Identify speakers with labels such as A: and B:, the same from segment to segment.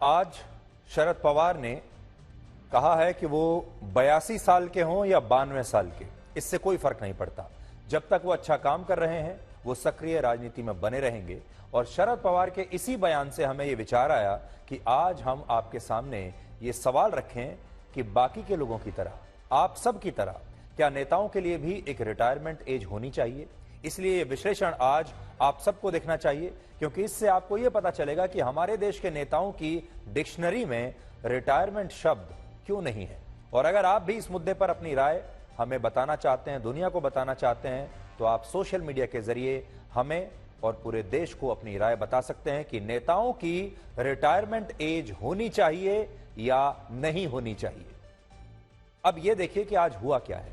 A: आज शरद पवार ने कहा है कि वो 82 साल के हों या 92 साल के, इससे कोई फर्क नहीं पड़ता। जब तक वो अच्छा काम कर रहे हैं वो सक्रिय राजनीति में बने रहेंगे। और शरद पवार के इसी बयान से हमें ये विचार आया कि आज हम आपके सामने ये सवाल रखें कि बाकी के लोगों की तरह, आप सब की तरह, क्या नेताओं के लिए भी एक रिटायरमेंट एज होनी चाहिए। इसलिए ये विश्लेषण आज आप सबको देखना चाहिए, क्योंकि इससे आपको यह पता चलेगा कि हमारे देश के नेताओं की डिक्शनरी में रिटायरमेंट शब्द क्यों नहीं है। और अगर आप भी इस मुद्दे पर अपनी राय हमें बताना चाहते हैं, दुनिया को बताना चाहते हैं, तो आप सोशल मीडिया के जरिए हमें और पूरे देश को अपनी राय बता सकते हैं कि नेताओं की रिटायरमेंट एज होनी चाहिए या नहीं होनी चाहिए। अब यह देखिए कि आज हुआ क्या है।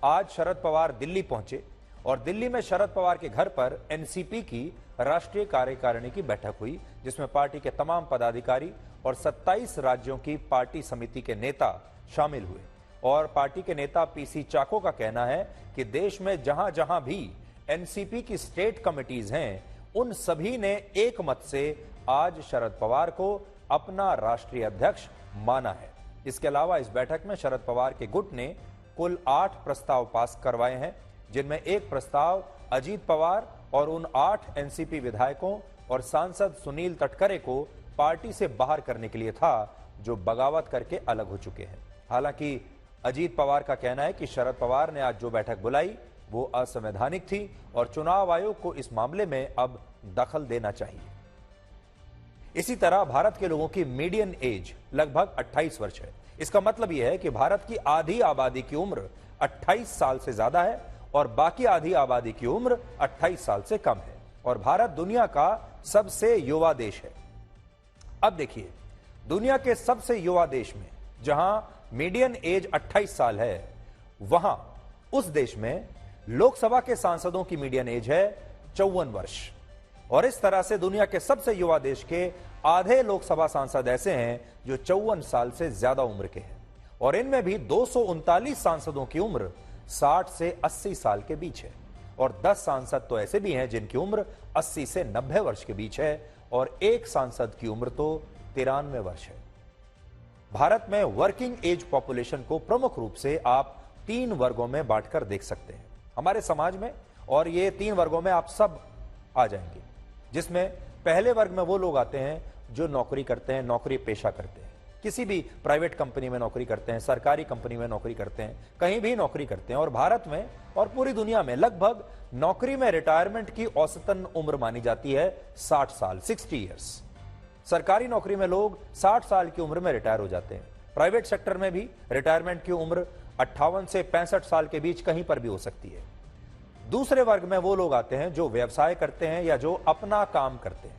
A: आज शरद पवार दिल्ली पहुंचे और दिल्ली में शरद पवार के घर पर एनसीपी की राष्ट्रीय कार्यकारिणी की बैठक हुई, जिसमें पार्टी के तमाम पदाधिकारी और 27 राज्यों की पार्टी समिति के नेता शामिल हुए। और पार्टी के नेता पीसी चाको का कहना है कि देश में जहां जहां भी एनसीपी की स्टेट कमिटीज हैं, उन सभी ने एक मत से आज शरद पवार को अपना राष्ट्रीय अध्यक्ष माना है। इसके अलावा इस बैठक में शरद पवार के गुट ने कुल 8 प्रस्ताव पास करवाए हैं, जिनमें एक प्रस्ताव अजीत पवार और उन 8 एनसीपी विधायकों और सांसद सुनील तटकरे को पार्टी से बाहर करने के लिए था, जो बगावत करके अलग हो चुके हैं। हालांकि अजीत पवार का कहना है कि शरद पवार ने आज जो बैठक बुलाई वो असंवैधानिक थी और चुनाव आयोग को इस मामले में अब दखल देना चाहिए। इसी तरह भारत के लोगों की मीडियन एज लगभग 28 वर्ष है। इसका मतलब यह है कि भारत की आधी आबादी की उम्र 28 साल से ज्यादा है और बाकी आधी आबादी की उम्र 28 साल से कम है। और भारत दुनिया का सबसे युवा देश है। अब देखिए, दुनिया के सबसे युवा देश में जहां मीडियन एज 28 साल है, वहां उस देश में लोकसभा के सांसदों की मीडियन एज है 54 वर्ष। और इस तरह से दुनिया के सबसे युवा देश के आधे लोकसभा सांसद ऐसे हैं जो 54 साल से ज्यादा उम्र के हैं। और इनमें भी 239 सांसदों की उम्र 60 से 80 साल के बीच है। और 10 सांसद तो ऐसे भी हैं जिनकी उम्र 80 से 90 वर्ष के बीच है और एक सांसद की उम्र तो 93 वर्ष है। भारत में वर्किंग एज पॉपुलेशन को प्रमुख रूप से आप 3 वर्गों में बांटकर देख सकते हैं हमारे समाज में। और ये 3 वर्गों में आप सब आ जाएंगे, जिसमें पहले वर्ग में वो लोग आते हैं जो नौकरी करते हैं, नौकरी पेशा करते हैं, किसी भी प्राइवेट कंपनी में नौकरी करते हैं, सरकारी कंपनी में नौकरी करते हैं, कहीं भी नौकरी करते हैं। और भारत में और पूरी दुनिया में लगभग नौकरी में रिटायरमेंट की औसतन उम्र मानी जाती है 60 साल, 60 ईयर्स। सरकारी नौकरी में लोग 60 साल की उम्र में रिटायर हो जाते हैं। प्राइवेट सेक्टर में भी रिटायरमेंट की उम्र 58 से 65 साल के बीच कहीं पर भी हो सकती है। दूसरे वर्ग में वो लोग आते हैं जो व्यवसाय करते हैं या जो अपना काम करते हैं।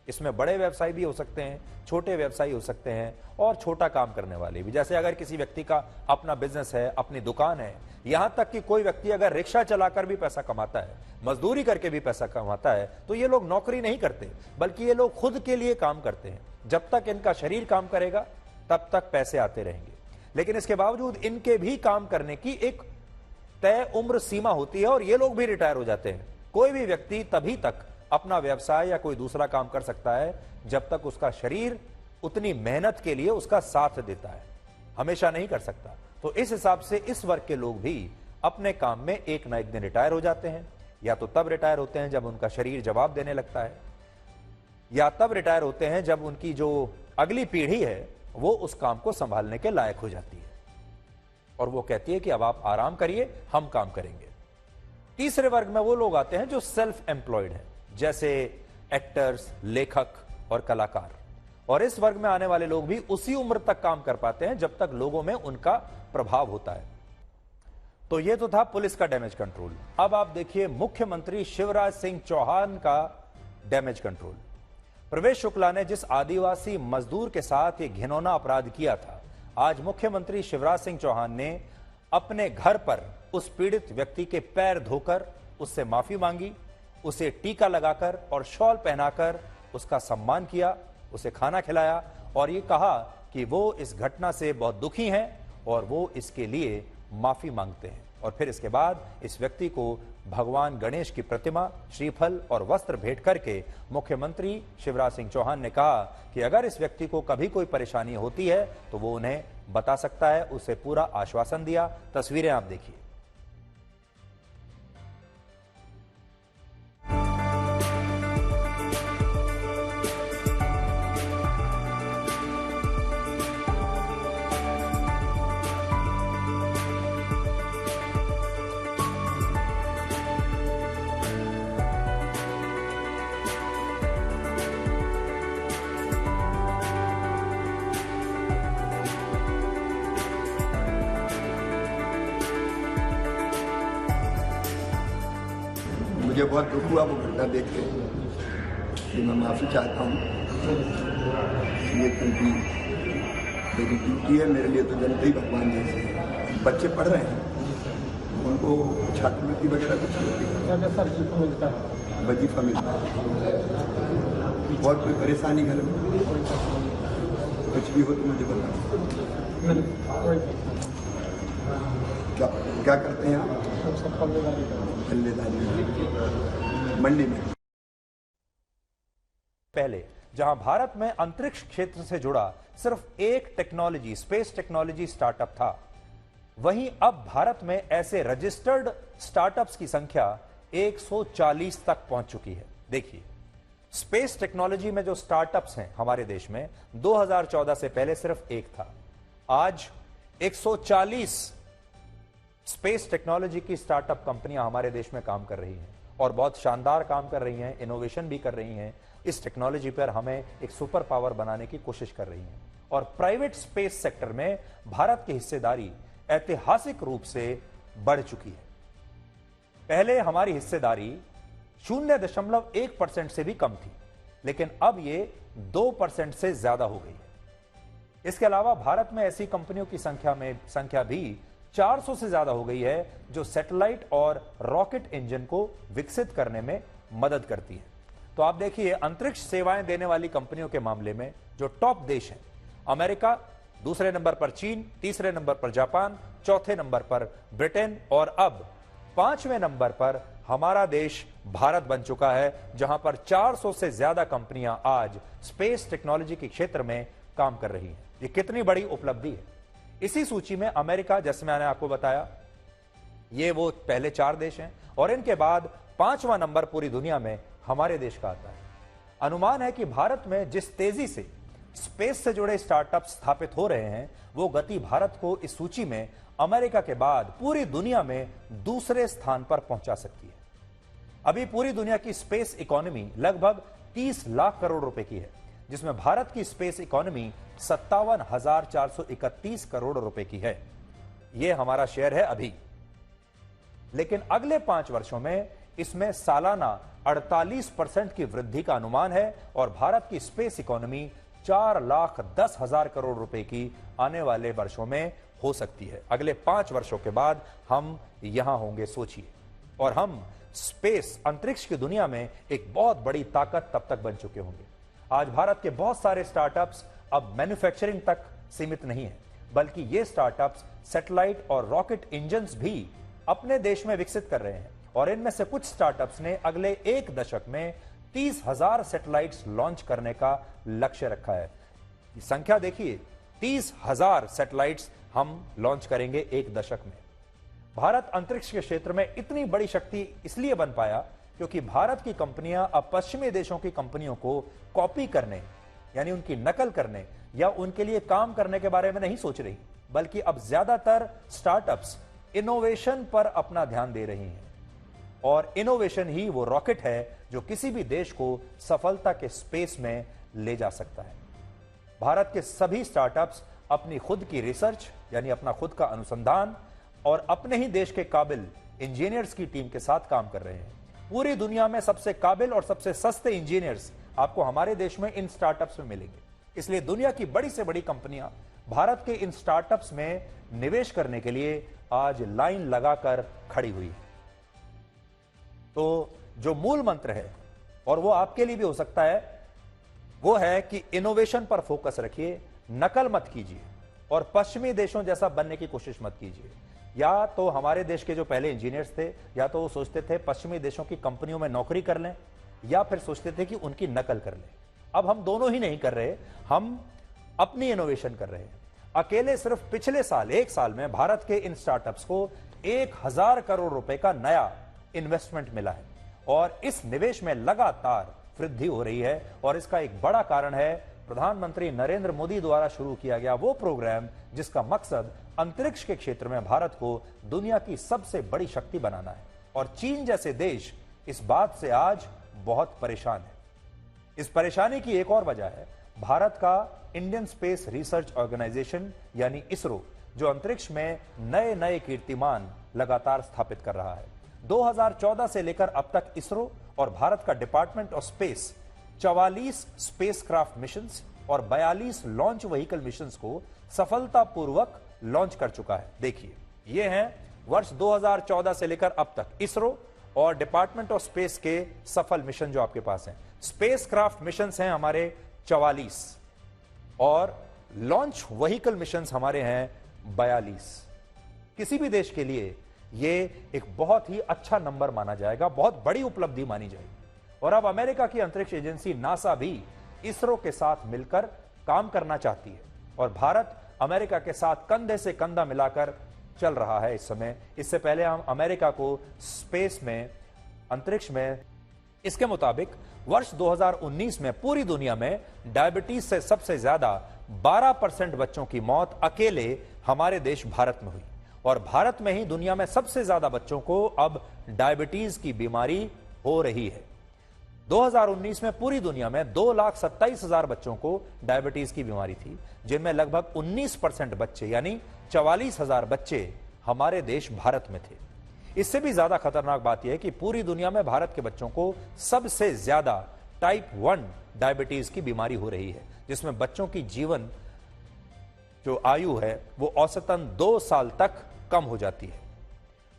A: इसमें बड़े व्यवसाय भी हो सकते हैं, छोटे व्यवसायी हो सकते हैं और छोटा काम करने वाले भी। जैसे अगर किसी व्यक्ति का अपना बिजनेस है, अपनी दुकान है, यहां तक कि कोई व्यक्ति अगर रिक्शा चलाकर भी पैसा कमाता है, मजदूरी करके भी पैसा कमाता है, तो ये लोग नौकरी नहीं करते, बल्कि ये लोग खुद के लिए काम करते हैं। जब तक इनका शरीर काम करेगा तब तक पैसे आते रहेंगे। लेकिन इसके बावजूद इनके भी काम करने की एक तय उम्र सीमा होती है और ये लोग भी रिटायर हो जाते हैं। कोई भी व्यक्ति तभी तक अपना व्यवसाय या कोई दूसरा काम कर सकता है जब तक उसका शरीर उतनी मेहनत के लिए उसका साथ देता है, हमेशा नहीं कर सकता। तो इस हिसाब से इस वर्ग के लोग भी अपने काम में एक ना एक दिन रिटायर हो जाते हैं। या तो तब रिटायर होते हैं जब उनका शरीर जवाब देने लगता है, या तब रिटायर होते हैं जब उनकी जो अगली पीढ़ी है वो उस काम को संभालने के लायक हो जाती है और वो कहती है कि अब आप आराम करिए, हम काम करेंगे। तीसरे वर्ग में वो लोग आते हैं जो सेल्फ एम्प्लॉयड हैं, जैसे एक्टर्स, लेखक और कलाकार। और इस वर्ग में आने वाले लोग भी उसी उम्र तक काम कर पाते हैं जब तक लोगों में उनका प्रभाव होता है। तो ये तो था पुलिस का डैमेज कंट्रोल। अब आप देखिए मुख्यमंत्री शिवराज सिंह चौहान का डैमेज कंट्रोल। प्रवेश शुक्ला ने जिस आदिवासी मजदूर के साथ ये घिनौना अपराध किया था, आज मुख्यमंत्री शिवराज सिंह चौहान ने अपने घर पर उस पीड़ित व्यक्ति के पैर धोकर उससे माफी मांगी, उसे टीका लगाकर और शॉल पहनाकर उसका सम्मान किया, उसे खाना खिलाया और ये कहा कि वो इस घटना से बहुत दुखी हैं और वो इसके लिए माफी मांगते हैं। और फिर इसके बाद इस व्यक्ति को भगवान गणेश की प्रतिमा, श्रीफल और वस्त्र भेंट करके मुख्यमंत्री शिवराज सिंह चौहान ने कहा कि अगर इस व्यक्ति को कभी कोई परेशानी होती है तो वो उन्हें बता सकता है। उसे पूरा आश्वासन दिया। तस्वीरें आप देखिए।
B: मुझे बहुत दुख हुआ वो घटना देख के, कि मैं माफ़ी चाहता हूँ ये, क्योंकि मेरी ड्यूटी है। मेरे लिए तो जनता ही भगवान जैसे है। बच्चे पढ़ रहे हैं, उनको छात्रवृत्ति वगैरह कुछ मिलता है, वजीफा मिलता है। बहुत कोई परेशानी घर में, कुछ भी हो तो मुझे बताओ। क्या करते हैं आप? मंडी में।
A: पहले जहां भारत में अंतरिक्ष क्षेत्र से जुड़ा सिर्फ एक टेक्नोलॉजी, स्पेस टेक्नोलॉजी स्टार्टअप था, वहीं अब भारत में ऐसे रजिस्टर्ड स्टार्टअप्स की संख्या 140 तक पहुंच चुकी है। देखिए, स्पेस टेक्नोलॉजी में जो स्टार्टअप्स हैं हमारे देश में 2014 से पहले सिर्फ एक था। आज 140 स्पेस टेक्नोलॉजी की स्टार्टअप कंपनियां हमारे देश में काम कर रही हैं और बहुत शानदार काम कर रही हैं, इनोवेशन भी कर रही हैं। इस टेक्नोलॉजी पर हमें एक सुपर पावर बनाने की कोशिश कर रही हैं और प्राइवेट स्पेस सेक्टर में भारत की हिस्सेदारी ऐतिहासिक रूप से बढ़ चुकी है। पहले हमारी हिस्सेदारी 0.1% से भी कम थी, लेकिन अब ये 2% से ज्यादा हो गई है। इसके अलावा भारत में ऐसी कंपनियों की संख्या भी 400 से ज्यादा हो गई है जो सैटेलाइट और रॉकेट इंजन को विकसित करने में मदद करती है। तो आप देखिए, अंतरिक्ष सेवाएं देने वाली कंपनियों के मामले में जो टॉप देश हैं, अमेरिका, दूसरे नंबर पर चीन, तीसरे नंबर पर जापान, चौथे नंबर पर ब्रिटेन और अब 5वें नंबर पर हमारा देश भारत बन चुका है, जहां पर 400 से ज्यादा कंपनियां आज स्पेस टेक्नोलॉजी के क्षेत्र में काम कर रही हैं। ये कितनी बड़ी उपलब्धि है। इसी सूची में अमेरिका, जैसे मैंने आपको बताया, ये वो पहले 4 देश हैं और इनके बाद 5वां नंबर पूरी दुनिया में हमारे देश का आता है। अनुमान है कि भारत में जिस तेजी से स्पेस से जुड़े स्टार्टअप स्थापित हो रहे हैं, वो गति भारत को इस सूची में अमेरिका के बाद पूरी दुनिया में दूसरे स्थान पर पहुंचा सकती है। अभी पूरी दुनिया की स्पेस इकोनॉमी लगभग 30 लाख करोड़ रुपए की है, जिसमें भारत की स्पेस इकोनॉमी 57,431 करोड़ रुपए की है। यह हमारा शेयर है अभी, लेकिन अगले 5 वर्षों में इसमें सालाना 48% की वृद्धि का अनुमान है और भारत की स्पेस इकोनॉमी 4,10,000 करोड़ रुपए की आने वाले वर्षों में हो सकती है। अगले 5 वर्षों के बाद हम यहां होंगे, सोचिए। और हम स्पेस, अंतरिक्ष की दुनिया में एक बहुत बड़ी ताकत तब तक बन चुके होंगे। आज भारत के बहुत सारे स्टार्टअप्स अब मैन्युफैक्चरिंग तक सीमित नहीं है, बल्कि ये स्टार्टअप्स सैटेलाइट और रॉकेट इंजन्स भी अपने देश में विकसित कर रहे हैं और इनमें से कुछ स्टार्टअप्स ने अगले 1 दशक में 30,000 सैटेलाइट्स लॉन्च करने का लक्ष्य रखा है। संख्या देखिए, 30,000 सैटेलाइट्स हम लॉन्च करेंगे 1 दशक में। भारत अंतरिक्ष के क्षेत्र में इतनी बड़ी शक्ति इसलिए बन पाया क्योंकि भारत की कंपनियां अब पश्चिमी देशों की कंपनियों को कॉपी करने, यानी उनकी नकल करने या उनके लिए काम करने के बारे में नहीं सोच रही, बल्कि अब ज्यादातर स्टार्टअप्स इनोवेशन पर अपना ध्यान दे रही हैं और इनोवेशन ही वो रॉकेट है जो किसी भी देश को सफलता के स्पेस में ले जा सकता है। भारत के सभी स्टार्टअप्स अपनी खुद की रिसर्च, यानी अपना खुद का अनुसंधान और अपने ही देश के काबिल इंजीनियर्स की टीम के साथ काम कर रहे हैं। पूरी दुनिया में सबसे काबिल और सबसे सस्ते इंजीनियर्स आपको हमारे देश में इन स्टार्टअप्स में मिलेंगे। इसलिए दुनिया की बड़ी से बड़ी कंपनियां भारत के इन स्टार्टअप्स में निवेश करने के लिए आज लाइन लगाकर खड़ी हुई है। तो जो मूल मंत्र है, और वो आपके लिए भी हो सकता है, वो है कि इनोवेशन पर फोकस रखिए, नकल मत कीजिए और पश्चिमी देशों जैसा बनने की कोशिश मत कीजिए। या तो हमारे देश के जो पहले इंजीनियर्स थे, या तो वो सोचते थे पश्चिमी देशों की कंपनियों में नौकरी कर लें, या फिर सोचते थे कि उनकी नकल कर लें। अब हम दोनों ही नहीं कर रहे, हम अपनी इनोवेशन कर रहे हैं। अकेले सिर्फ पिछले साल, एक साल में भारत के इन स्टार्टअप्स को 1000 करोड़ रुपए का नया इन्वेस्टमेंट मिला है और इस निवेश में लगातार वृद्धि हो रही है। और इसका एक बड़ा कारण है प्रधानमंत्री नरेंद्र मोदी द्वारा शुरू किया गया वो प्रोग्राम जिसका मकसद अंतरिक्ष के क्षेत्र में भारत को दुनिया की सबसे बड़ी शक्ति बनाना है। और चीन जैसे देश इस बात से आज बहुत परेशान है। इस परेशानी की एक और वजह है भारत का इंडियन स्पेस रिसर्च ऑर्गेनाइजेशन यानी इसरो, जो अंतरिक्ष में नए नए कीर्तिमान लगातार स्थापित कर रहा है। 2014 से लेकर अब तक इसरो और भारत का department of space 44 spacecraft missions और 42 लॉन्च व्हीकल मिशंस को सफलतापूर्वक लॉन्च कर चुका है। देखिए, ये हैं वर्ष 2014 से लेकर अब तक इसरो और डिपार्टमेंट ऑफ स्पेस के सफल मिशन जो आपके पास हैं। स्पेसक्राफ्ट मिशंस हैं हमारे 44 और लॉन्च व्हीकल मिशंस हमारे हैं 42। किसी भी देश के लिए यह एक बहुत ही अच्छा नंबर माना जाएगा, बहुत बड़ी उपलब्धि मानी जाएगी। और अब अमेरिका की अंतरिक्ष एजेंसी नासा भी इसरो के साथ मिलकर काम करना चाहती है और भारत अमेरिका के साथ कंधे से कंधा मिलाकर चल रहा है इस समय। इससे पहले हम अमेरिका को स्पेस में, अंतरिक्ष में, इसके मुताबिक वर्ष 2019 में पूरी दुनिया में डायबिटीज से सबसे ज्यादा 12% बच्चों की मौत अकेले हमारे देश भारत में हुई और भारत में ही दुनिया में सबसे ज्यादा बच्चों को अब डायबिटीज की बीमारी हो रही है। 2019 में पूरी दुनिया में 2,27,000 बच्चों को डायबिटीज की बीमारी थी, जिनमें लगभग 19% बच्चे यानी 44,000 बच्चे हमारे देश भारत में थे। इससे भी ज्यादा खतरनाक बात यह है कि पूरी दुनिया में भारत के बच्चों को सबसे ज्यादा टाइप 1 डायबिटीज की बीमारी हो रही है, जिसमें बच्चों की जीवन जो आयु है वो औसतन 2 साल तक कम हो जाती है।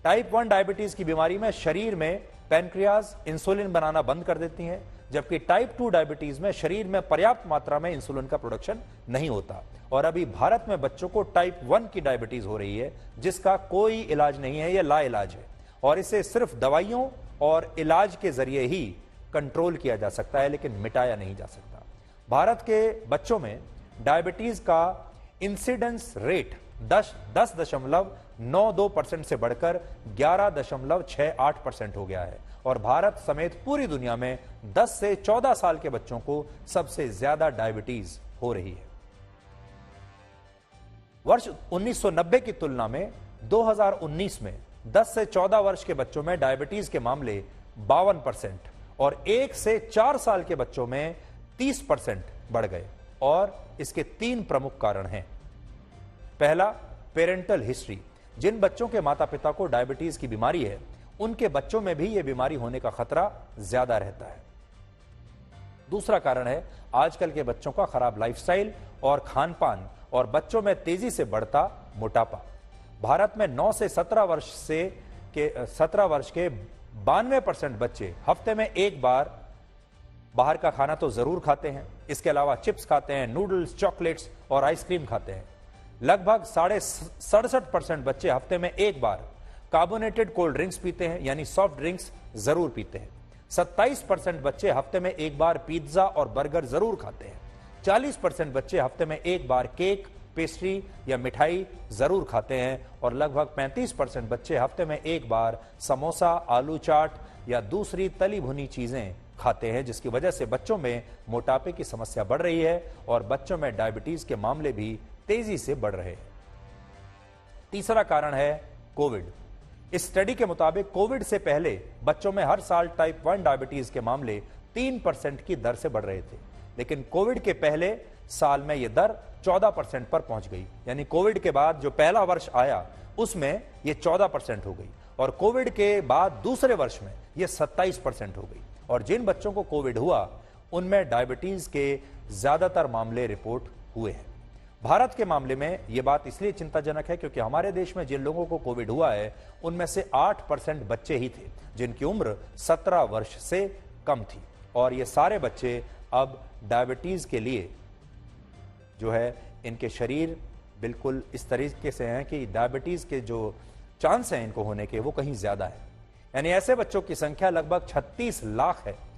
A: टाइप 1 डायबिटीज की बीमारी में शरीर में पैनक्रियाज इंसुलिन बनाना बंद कर देती हैं, जबकि टाइप 2 डायबिटीज में शरीर में पर्याप्त मात्रा में इंसुलिन का प्रोडक्शन नहीं होता। और अभी भारत में बच्चों को टाइप 1 की डायबिटीज हो रही है, जिसका कोई इलाज नहीं है, यह लाइलाज है और इसे सिर्फ दवाइयों और इलाज के जरिए ही कंट्रोल किया जा सकता है, लेकिन मिटाया नहीं जा सकता। भारत के बच्चों में डायबिटीज का इंसिडेंस रेट 10.92% से बढ़कर 11.68% हो गया है और भारत समेत पूरी दुनिया में 10 से 14 साल के बच्चों को सबसे ज्यादा डायबिटीज हो रही है। वर्ष 1990 की तुलना में 2019 में 10 से 14 वर्ष के बच्चों में डायबिटीज के मामले 52% और 1 से 4 साल के बच्चों में 30% बढ़ गए और इसके 3 प्रमुख कारण हैं। पहला, पेरेंटल हिस्ट्री। जिन बच्चों के माता पिता को डायबिटीज की बीमारी है, उनके बच्चों में भी यह बीमारी होने का खतरा ज्यादा रहता है। दूसरा कारण है आजकल के बच्चों का खराब लाइफस्टाइल और खान-पान और बच्चों में तेजी से बढ़ता मोटापा। भारत में 9 से 17 वर्ष के 92% बच्चे हफ्ते में एक बार बाहर का खाना तो जरूर खाते हैं। इसके अलावा चिप्स खाते हैं, नूडल्स, चॉकलेट्स और आइसक्रीम खाते हैं। लगभग 67% बच्चे हफ्ते में एक बार कार्बोनेटेड कोल्ड ड्रिंक्स पीते हैं, यानी सॉफ्ट ड्रिंक्स जरूर पीते हैं। 27% बच्चे हफ्ते में एक बार पिज्जा और बर्गर जरूर खाते हैं। 40% बच्चे हफ्ते में एक बार केक, पेस्ट्री या मिठाई जरूर खाते हैं और लगभग 35% बच्चे हफ्ते में एक बार समोसा, आलू चाट या दूसरी तली भुनी चीजें खाते हैं, जिसकी वजह से बच्चों में मोटापे की समस्या बढ़ रही है और बच्चों में डायबिटीज के मामले भी तेजी से बढ़ रहे हैं। तीसरा कारण है कोविड। इस स्टडी के मुताबिक कोविड से पहले बच्चों में हर साल टाइप 1 डायबिटीज के मामले 3% की दर से बढ़ रहे थे, लेकिन कोविड के पहले साल में यह दर 14% पर पहुंच गई। यानी कोविड के बाद जो पहला वर्ष आया उसमें यह 14% हो गई और कोविड के बाद दूसरे वर्ष में यह 27% हो गई। और जिन बच्चों को कोविड हुआ उनमें डायबिटीज के ज्यादातर मामले रिपोर्ट हुए हैं। भारत के मामले में यह बात इसलिए चिंताजनक है क्योंकि हमारे देश में जिन लोगों को कोविड हुआ है उनमें से 8% बच्चे ही थे जिनकी उम्र 17 वर्ष से कम थी और ये सारे बच्चे अब डायबिटीज के लिए जो है इनके शरीर बिल्कुल इस तरीके से हैं कि डायबिटीज के जो चांस है इनको होने के वो कहीं ज्यादा है। यानी ऐसे बच्चों की संख्या लगभग 36 लाख है